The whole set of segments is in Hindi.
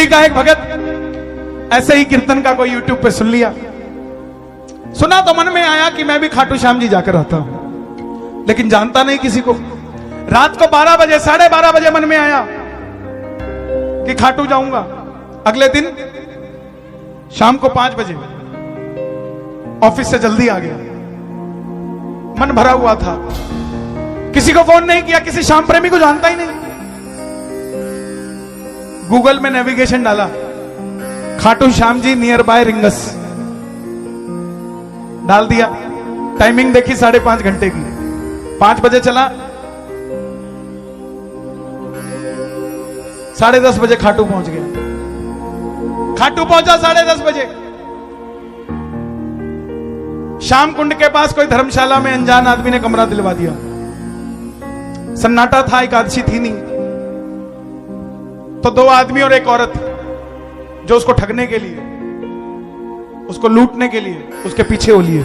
दिल्ली का एक भगत ऐसे ही कीर्तन का कोई यूट्यूब पे सुन लिया, सुना तो मन में आया कि मैं भी खाटू श्याम जी जाकर रहता हूं, लेकिन जानता नहीं किसी को। रात को 12 बजे 12:30 बजे मन में आया कि खाटू जाऊंगा। अगले दिन शाम को 5 बजे ऑफिस से जल्दी आ गया, मन भरा हुआ था, किसी को फोन नहीं किया, किसी श्याम प्रेमी को जानता ही नहीं। गूगल में नेविगेशन डाला, Khatu Shyam ji near by rings डाल दिया, टाइमिंग देखी 5.5 घंटे की। 5 बजे चला, 10:30 बजे खाटू पहुंच गया। खाटू पहुंचा 10:30 बजे। श्याम कुंड के पास कोई धर्मशाला में अनजान आदमी ने कमरा दिलवा दिया। सन्नाटा था, एकादशी थी नहीं, तो 2 आदमी और एक औरत जो उसको ठगने के लिए, उसको लूटने के लिए उसके पीछे हो लिए।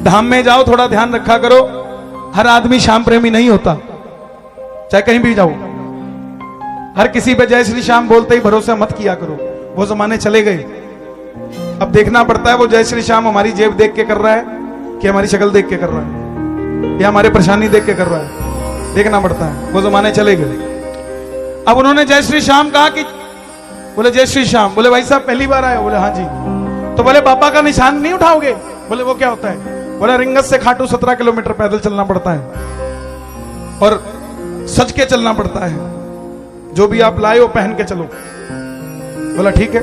धाम में जाओ थोड़ा ध्यान रखा करो, हर आदमी श्याम प्रेमी नहीं होता, चाहे कहीं भी जाओ। हर किसी पे जय श्री श्याम बोलते ही भरोसा मत किया करो, वो जमाने चले गए। अब देखना पड़ता है वो जय श्री श्याम हमारी जेब देख के कर रहा है कि हमारी शक्ल देख के कर रहा है या हमारे परेशानी देख के कर रहा है, देखना पड़ता है, वो जमाने चले गए। अब उन्होंने जय श्री श्याम कहा कि, बोले जय श्री श्याम। बोले भाई साहब पहली बार आए? बोले हाँ जी। तो बोले बाबा का निशान नहीं उठाओगे? बोले वो क्या होता है? बोले रिंगस से खाटू 17 किलोमीटर पैदल चलना पड़ता है और सज के चलना पड़ता है, जो भी आप लाए हो पहन के चलो। बोला ठीक है,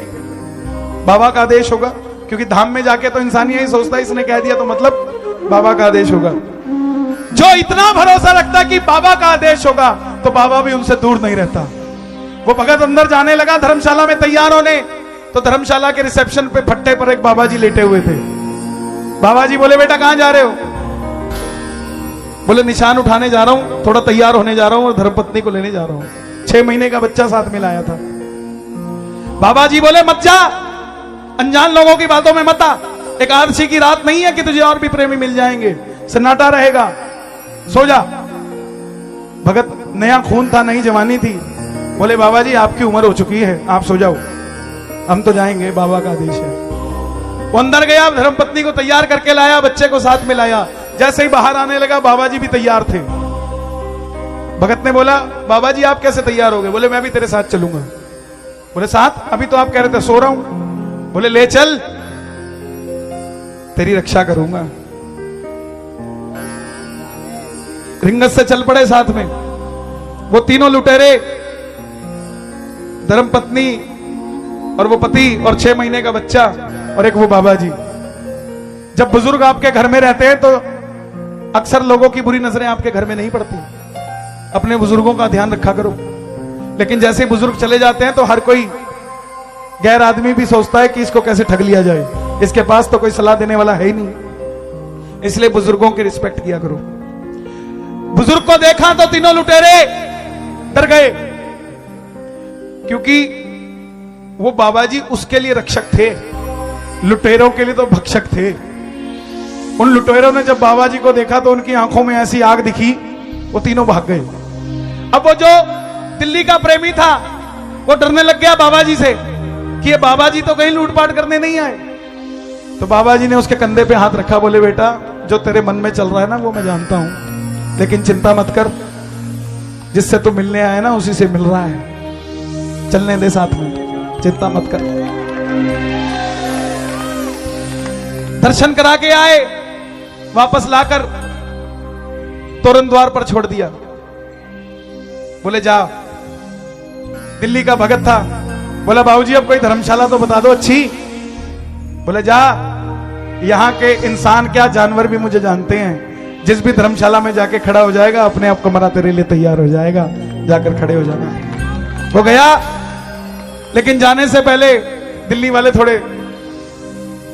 बाबा का आदेश होगा, क्योंकि धाम में जाके तो इंसान यही सोचता है इसने कह दिया तो मतलब बाबा का आदेश होगा। जो इतना भरोसा रखता कि बाबा का आदेश होगा तो बाबा भी उनसे दूर नहीं रहता। वो भगत अंदर जाने लगा धर्मशाला में तैयार होने, तो धर्मशाला के रिसेप्शन पे फट्टे पर एक बाबा जी लेटे हुए थे। बाबा जी बोले बेटा कहां जा रहे हो? बोले निशान उठाने जा रहा हूं, थोड़ा तैयार होने जा रहा हूं और धर्मपत्नी को लेने जा रहा हूं। 6 महीने का बच्चा साथ में लाया था। बाबा जी बोले मत जा, अनजान लोगों की बातों में मत आ, एकादशी की रात नहीं है कि तुझे और भी प्रेमी मिल जाएंगे, सन्नाटा रहेगा, सो जा। भगत नया खून था, नई जवानी थी। बोले बाबा जी आपकी उम्र हो चुकी है, आप सो जाओ, हम तो जाएंगे, बाबा का आदेश है। वो अंदर गया, धर्मपत्नी को तैयार करके लाया, बच्चे को साथ में लाया। जैसे ही बाहर आने लगा बाबा जी भी तैयार थे। भगत ने बोला बाबा जी आप कैसे तैयार हो गए? बोले मैं भी तेरे साथ चलूंगा। बोले साथ? अभी तो आप कह रहे थे सो रहा हूं। बोले ले चल, तेरी रक्षा करूंगा। रिंगस से चल पड़े साथ में वो तीनों लुटेरे, धर्मपत्नी और वो पति और 6 महीने का बच्चा और एक वो बाबा जी। जब बुजुर्ग आपके घर में रहते हैं तो अक्सर लोगों की बुरी नजरें आपके घर में नहीं पड़ती, अपने बुजुर्गों का ध्यान रखा करो। लेकिन जैसे बुजुर्ग चले जाते हैं तो हर कोई गैर आदमी भी सोचता है कि इसको कैसे ठग लिया जाए, इसके पास तो कोई सलाह देने वाला है ही नहीं। इसलिए बुजुर्गों की रिस्पेक्ट किया करो। बुजुर्ग को देखा तो तीनों लुटेरे डर गए, क्योंकि वो बाबा जी उसके लिए रक्षक थे, लुटेरों के लिए तो भक्षक थे। उन लुटेरों ने जब बाबा जी को देखा तो उनकी आंखों में ऐसी आग दिखी, वो तीनों भाग गए। अब वो जो दिल्ली का प्रेमी था वो डरने लग गया बाबा जी से कि ये बाबा जी तो कहीं लूटपाट करने नहीं आए। तो बाबा जी ने उसके कंधे पे हाथ रखा, बोले बेटा जो तेरे मन में चल रहा है ना वो मैं जानता हूं, लेकिन चिंता मत कर, जिससे तू मिलने आया ना उसी से मिल रहा है, चलने दे साथ में, चिंता मत कर। दर्शन करा के आए, वापस लाकर तोरण द्वार पर छोड़ दिया। बोले जा। दिल्ली का भगत था, बोला बाबूजी अब कोई धर्मशाला तो बता दो अच्छी। बोले जा, यहां के इंसान क्या जानवर भी मुझे जानते हैं, जिस भी धर्मशाला में जाके खड़ा हो जाएगा अपने आप कमरा तेरे लिए तैयार हो जाएगा, जाकर खड़े हो जाना। वो गया, लेकिन जाने से पहले दिल्ली वाले थोड़े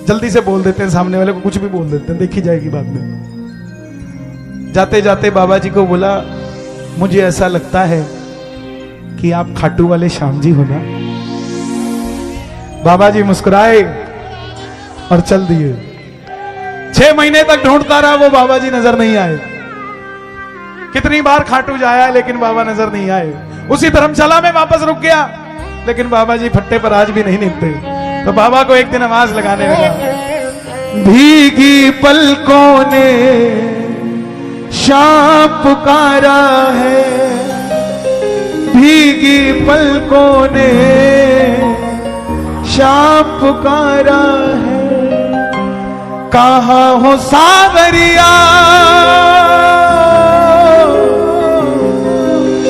जल्दी से बोल देते हैं, सामने वाले को कुछ भी बोल देते हैं, देखी जाएगी बाद में। जाते जाते बाबा जी को बोला मुझे ऐसा लगता है कि आप खाटू वाले श्याम जी हो ना। बाबा जी मुस्कुराए और चल दिए। 6 महीने तक ढूंढता रहा, वो बाबा जी नजर नहीं आए। कितनी बार खाटू जाया लेकिन बाबा नजर नहीं आए। उसी धर्मशाला में वापस रुक गया। लेकिन बाबा जी फट्टे पर आज भी नहीं नींदते। तो बाबा को एक दिन आवाज लगाने लगा, भीगी पलकों ने शाम पुकारा है, भीगी पलकों ने शाम पुकारा है, कहाँ हो सावरिया,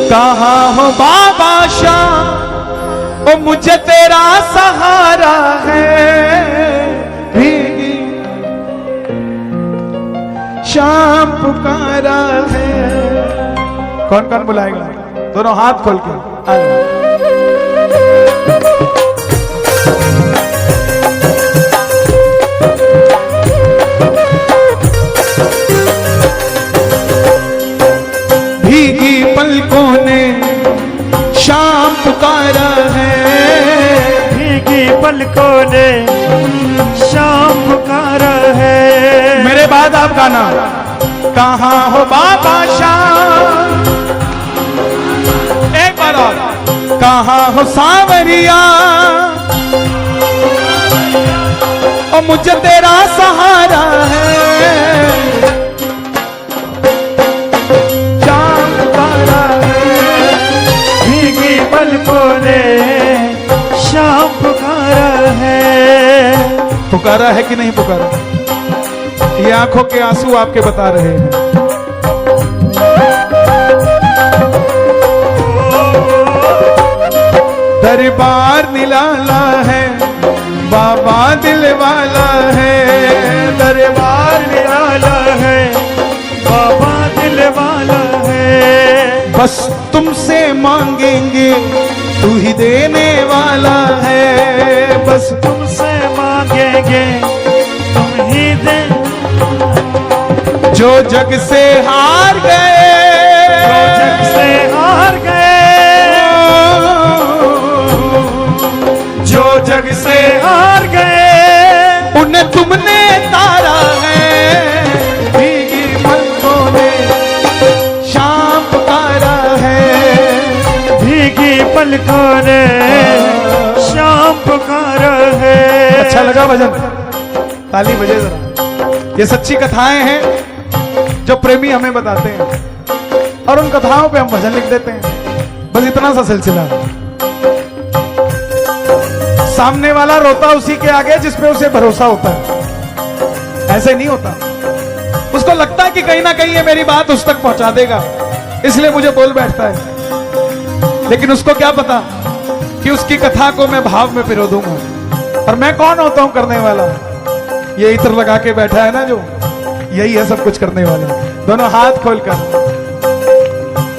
कहाँ हो बाबा शाम, ओ मुझे तेरा सहारा है, भीगी शाम पुकारा है। कौन कौन बुलाएगा? दोनों हाथ खोल के भीगी पलकों ने शाम पुकारा है, भीगी पलकों ने शाम पुकारा है। मेरे बाद आप गाना, कहाँ हो बाबा शाम, एक बार और, कहाँ हो सावरिया, और मुझे तेरा सहारा है, शाम पुकारा है, भीगी पलकों ने शाम पुकारा है। पुकारा है कि नहीं पुकारा? ये आंखों के आंसू आपके बता रहे हैं। दरबार निराला है, बाबा दिल वाला है, दरबार निराला है, बाबा दिल वाला है। बस तुमसे मांगेंगे, तू ही देने वाला है, बस तुमसे मांगेंगे, तुम ही दे। जो जग से हार गए, जो जग से हार गए, जो जग से हार गए, उन्हें तुमने तारा है, भीगी पलकों ने शाम पुकारा है, भीगी पलकों ने शाम पुकारा है। अच्छा लगा भजन? ताली बजे जरा। ये सच्ची कथाएं हैं जो प्रेमी हमें बताते हैं, और उन कथाओं पे हम भजन लिख देते हैं। बस इतना सा सिलसिला। सामने वाला रोता उसी के आगे जिस पे उसे भरोसा होता है, ऐसे नहीं होता। उसको लगता है कि कहीं ना कहीं ये मेरी बात उस तक पहुंचा देगा, इसलिए मुझे बोल बैठता है। लेकिन उसको क्या पता कि उसकी कथा को मैं भाव में पिरो दूंगा। और मैं कौन होता हूं करने वाला? ये इत्र लगा के बैठा है ना जो, यही है सब कुछ करने वाला। दोनों हाथ खोलकर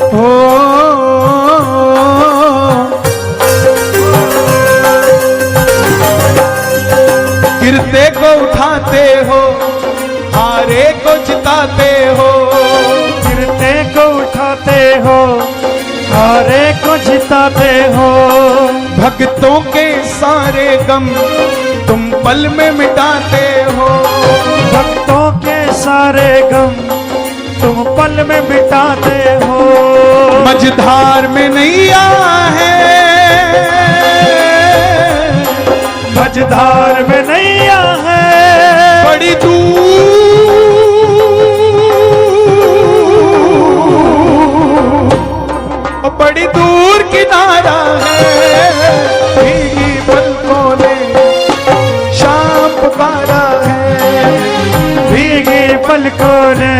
ओ, गिरते को उठाते हो, हारे को जिताते हो, गिरते को उठाते हो, हारे को जिताते हो। भक्तों के सारे गम तुम पल में मिटाते हो, भक्तों के सारे गम तुम पल में मिटाते हो। मझधार में नैया है, मझधार में नैया है, बड़ी दूर, बड़ी दूर किनारा है, भीगी पलकों ने शाम पुकारा है, भीगी पलकों ने